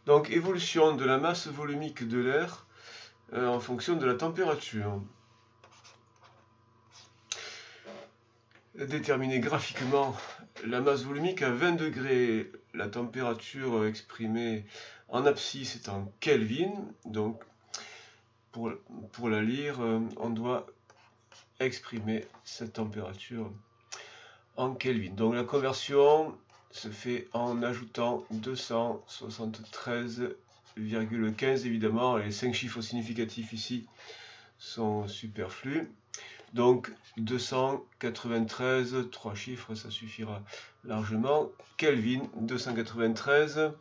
Donc, évolution de la masse volumique de l'air en fonction de la température. Déterminer graphiquement la masse volumique à 20 degrés, la température exprimée en abscisse est en Kelvin. Donc, pour la lire, on doit exprimer cette température en Kelvin. Donc, la conversion se fait en ajoutant 273,15 évidemment. Les 5 chiffres significatifs ici sont superflus. Donc 293, 3 chiffres, ça suffira largement. Kelvin, 293.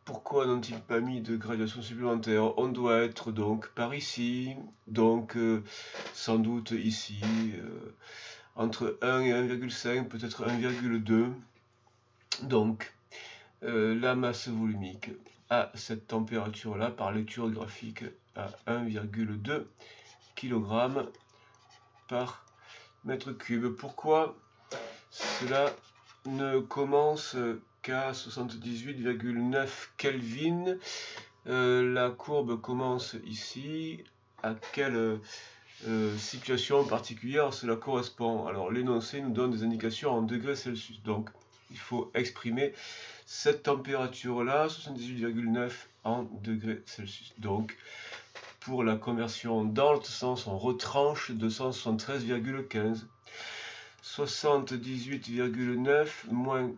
Pourquoi n'ont-ils pas mis de graduation supplémentaire? On doit être donc par ici, donc sans doute ici, entre 1 et 1,5, peut-être 1,2. Donc, la masse volumique à cette température-là, par lecture graphique, à 1,2 kg par mètre cube. Pourquoi cela ne commence qu'à 78,9 Kelvin? La courbe commence ici. À quelle situation particulière cela correspond? Alors l'énoncé nous donne des indications en degrés Celsius. Donc il faut exprimer cette température-là, 78,9 en degrés Celsius. Donc pour la conversion dans l'autre sens, on retranche 273,15. 78,9 moins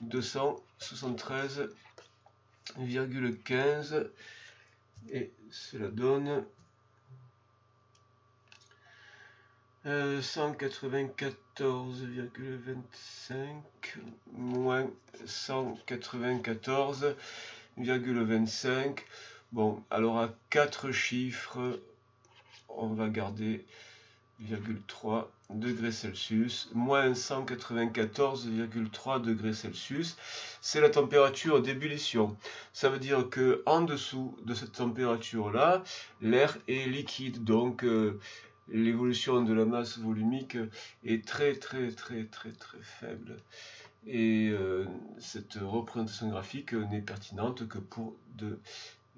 273,15 et cela donne 194,25 moins 194,25. Bon, alors à 4 chiffres, on va garder 0,3 degrés Celsius, moins 194,3 degrés Celsius. C'est la température d'ébullition. Ça veut dire que en dessous de cette température-là, l'air est liquide. Donc, l'évolution de la masse volumique est très faible. Et cette représentation graphique n'est pertinente que pour de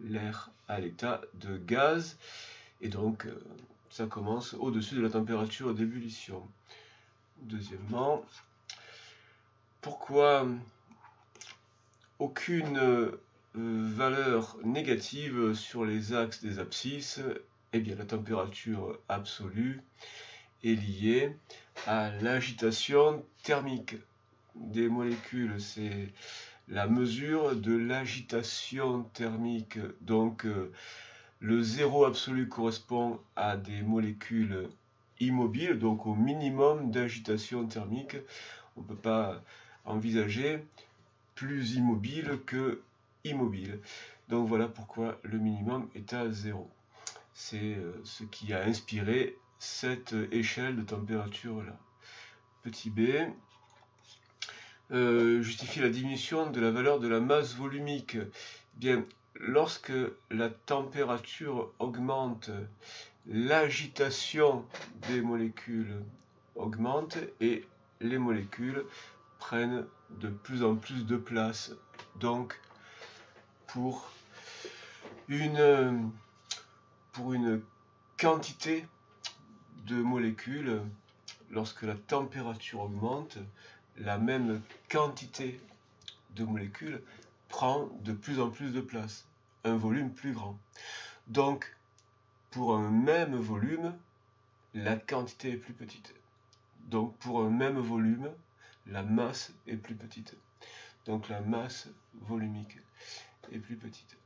l'air à l'état de gaz. Et donc, ça commence au-dessus de la température d'ébullition. Deuxièmement, pourquoi aucune valeur négative sur les axes des abscisses? Eh bien, la température absolue est liée à l'agitation thermique des molécules. C'est la mesure de l'agitation thermique. Donc, le zéro absolu correspond à des molécules immobiles, donc au minimum d'agitation thermique. On ne peut pas envisager plus immobile que immobile. Donc voilà pourquoi le minimum est à 0. C'est ce qui a inspiré cette échelle de température-là. Petit b, justifie la diminution de la valeur de la masse volumique. Bien, lorsque la température augmente, l'agitation des molécules augmente et les molécules prennent de plus en plus de place. Donc, pour une quantité de molécules, lorsque la température augmente, la même quantité de molécules prend de plus en plus de place, un volume plus grand. Donc, pour un même volume, la quantité est plus petite. Donc, pour un même volume, la masse est plus petite. Donc, la masse volumique est plus petite.